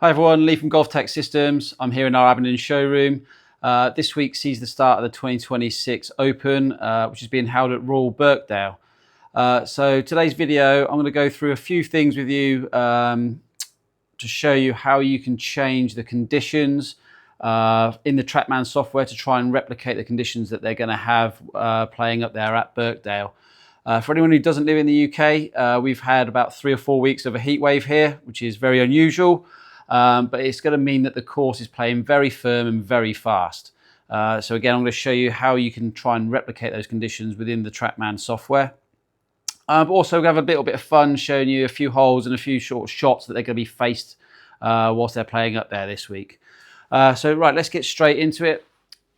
Hi everyone, Lee from Golf Tech Systems. I'm here in our Aberdeen showroom. This week sees the start of the 2026 Open, which is being held at Royal Birkdale. So today's video, I'm going to go through a few things with you to show you how you can change the conditions in the Trackman software to try and replicate the conditions that they're going to have playing up there at Birkdale. For anyone who doesn't live in the UK, we've had about 3 or 4 weeks of a heat wave here, which is very unusual. But it's going to mean that the course is playing very firm and very fast. So again, I'm going to show you how you can try and replicate those conditions within the Trackman software. But also we have a little bit of fun showing you a few holes and a few short shots that they're going to be faced whilst they're playing up there this week. So right, let's get straight into it.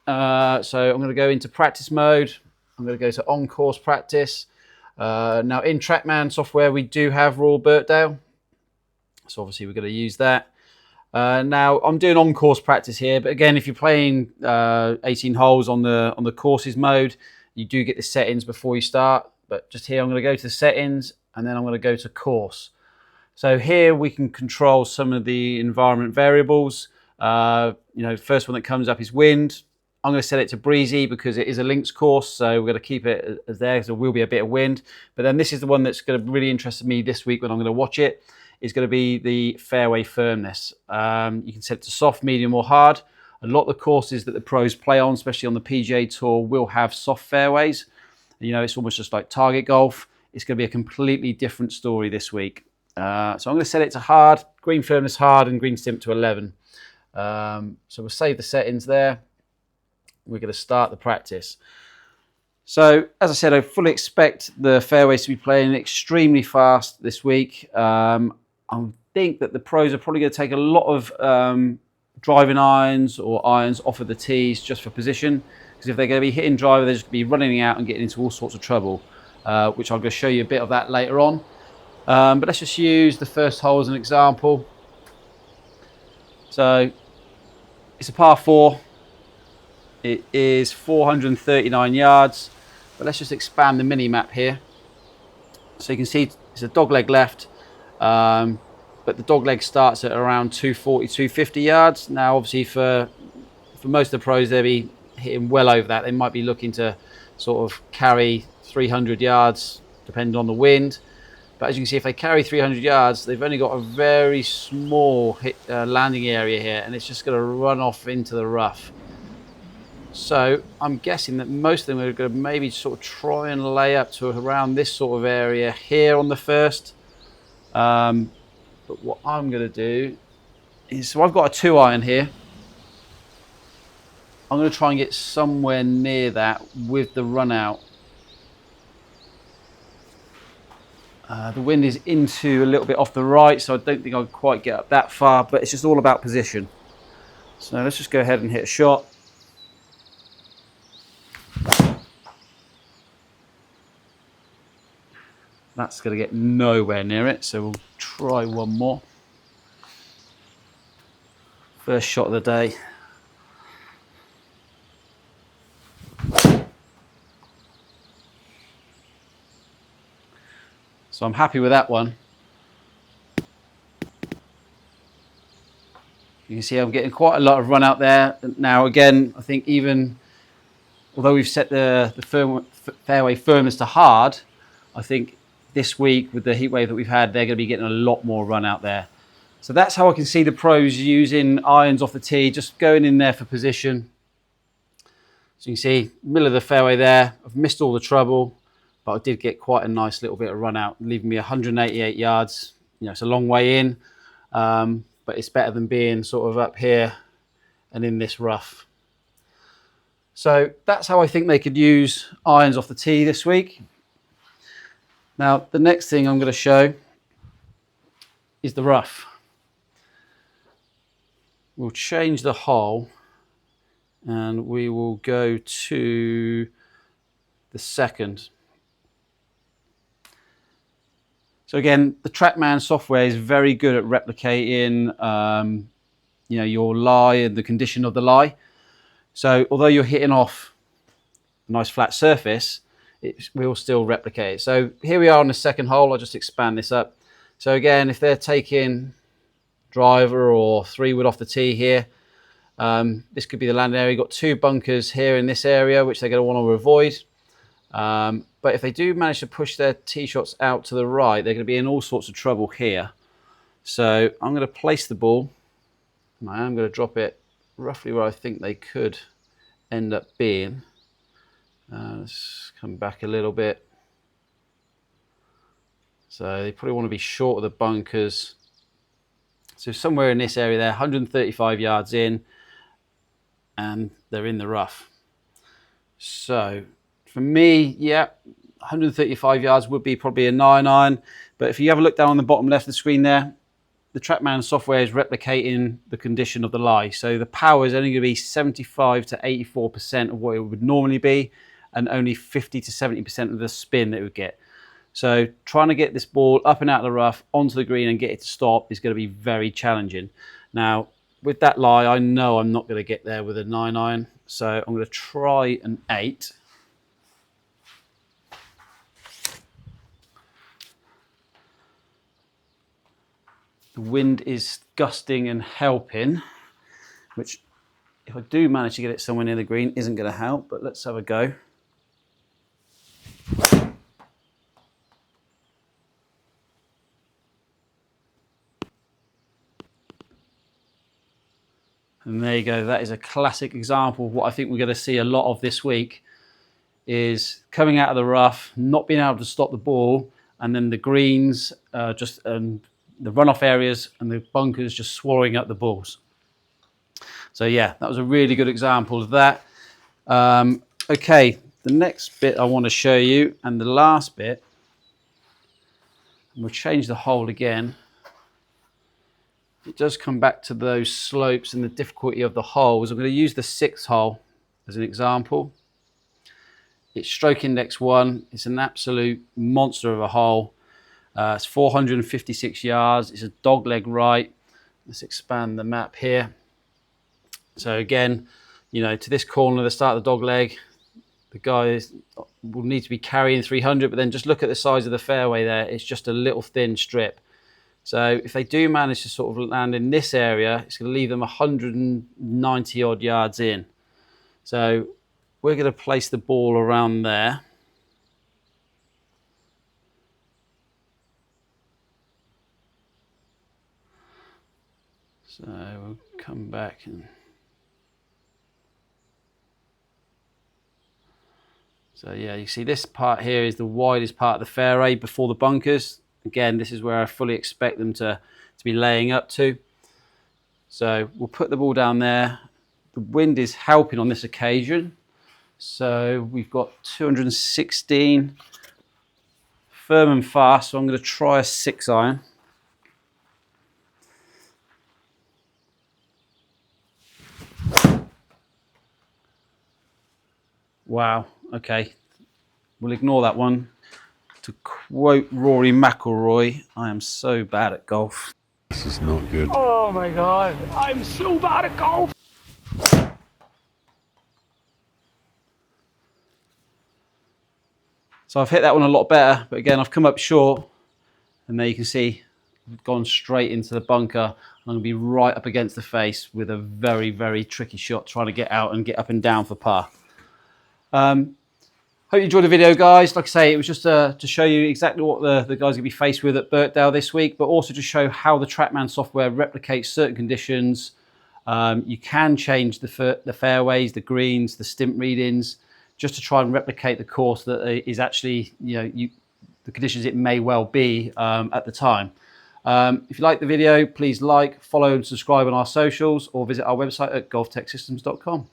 So I'm going to go into practice mode. I'm going to go to on-course practice. Now in Trackman software, we do have Royal Birkdale. So obviously we're going to use that. Now I'm doing on-course practice here, but again, if you're playing 18 holes on the courses mode, you do get the settings before you start. But just here, I'm going to go to the settings, and then I'm going to go to course. So here we can control some of the environment variables. First one that comes up is wind. I'm going to set it to breezy because it is a links course, so we're going to keep it as there. So there will be a bit of wind. But then this is the one that's going to really interest me this week when I'm going to watch it. Is going to be the fairway firmness. You can set it to soft, medium or hard. A lot of the courses that the pros play on, especially on the PGA Tour, will have soft fairways. It's almost just like target golf. It's going to be a completely different story this week. So I'm going to set it to hard, green firmness hard and green stimp to 11. So we'll save the settings there. We're going to start the practice. So, as I said, I fully expect the fairways to be playing extremely fast this week. I think that the pros are probably going to take a lot of driving irons or irons off of the tees just for position. Because if they're going to be hitting driver, they're just going to be running out and getting into all sorts of trouble, which I'm going to show you a bit of that later on. But let's just use the first hole as an example. So, it's a par 4. It is 439 yards. But let's just expand the mini map here. So you can see it's a dogleg left. But the dogleg starts at around 240, 250 yards. Now, obviously, for most of the pros, they'll be hitting well over that. They might be looking to sort of carry 300 yards, depending on the wind. But as you can see, if they carry 300 yards, they've only got a very small landing area here, and it's just going to run off into the rough. So I'm guessing that most of them are going to maybe sort of try and lay up to around this sort of area here on the first. But what I'm going to do is, so I've got a 2-iron here. I'm going to try and get somewhere near that with the run out. The wind is into a little bit off the right, so I don't think I'll quite get up that far, but it's just all about position. So let's just go ahead and hit a shot. That's going to get nowhere near it, so we'll try one more. First shot of the day. So I'm happy with that one. You can see I'm getting quite a lot of run out there. Now again, I think even, although we've set the fairway firmness to hard, I think this week with the heat wave that we've had, they're going to be getting a lot more run out there. So that's how I can see the pros using irons off the tee, just going in there for position. So you can see, middle of the fairway there. I've missed all the trouble, but I did get quite a nice little bit of run out, leaving me 188 yards. It's a long way in, but it's better than being sort of up here and in this rough. So that's how I think they could use irons off the tee this week. Now, the next thing I'm going to show is the rough. We'll change the hole and we will go to the second. So again, the Trackman software is very good at replicating your lie and the condition of the lie. So although you're hitting off a nice flat surface, it will still replicate. So here we are on the second hole. I'll just expand this up. So again, if they're taking driver or 3-wood off the tee here. This could be the landing area. You've got 2 bunkers here in this area, which they're going to want to avoid. But if they do manage to push their tee shots out to the right, they're going to be in all sorts of trouble here. So I'm going to place the ball, and I am going to drop it roughly where I think they could end up being. Let's come back a little bit. So they probably want to be short of the bunkers. So somewhere in this area there, 135 yards in, and they're in the rough. So for me, yeah, 135 yards would be probably a 9-iron. But if you have a look down on the bottom left of the screen there, the Trackman software is replicating the condition of the lie. So the power is only going to be 75 to 84% of what it would normally be, and only 50 to 70% of the spin that it would get. So trying to get this ball up and out of the rough onto the green and get it to stop is going to be very challenging. Now, with that lie, I know I'm not going to get there with a 9-iron. So I'm going to try an 8. The wind is gusting and helping, which if I do manage to get it somewhere near the green isn't going to help, but let's have a go. And there you go. That is a classic example of what I think we're going to see a lot of this week, is coming out of the rough, not being able to stop the ball, and then the greens the runoff areas and the bunkers just swallowing up the balls. So yeah, that was a really good example of that. Okay, the next bit I want to show you, and the last bit, and we'll change the hole again. It does come back to those slopes and the difficulty of the holes. I'm going to use the 6th hole as an example. It's stroke index 1. It's an absolute monster of a hole. It's 456 yards. It's a dogleg right. Let's expand the map here. So again, you know, to this corner, the start of the dogleg, the guys will need to be carrying 300, but then just look at the size of the fairway there. It's just a little thin strip. So if they do manage to sort of land in this area, it's going to leave them 190 odd yards in. So we're going to place the ball around there. So we'll come back and... So yeah, you see this part here is the widest part of the fairway before the bunkers. Again, this is where I fully expect them to be laying up to. So we'll put the ball down there. The wind is helping on this occasion. So we've got 216, firm and fast. So I'm going to try a 6-iron. Wow, okay, we'll ignore that one. To quote Rory McIlroy, I am so bad at golf. This is not good. Oh my God, I'm so bad at golf. So I've hit that one a lot better, but again, I've come up short, and there you can see I've gone straight into the bunker. I'm going to be right up against the face with a very, very tricky shot, trying to get out and get up and down for par. Hope you enjoyed the video, guys. Like I say, it was just to show you exactly what the guys are going to be faced with at Birkdale this week, but also to show how the Trackman software replicates certain conditions. You can change the fairways, the greens, the stimp readings, just to try and replicate the course that is actually, you know, the conditions it may well be at the time. If you like the video, please like, follow and subscribe on our socials, or visit our website at golftechsystems.com.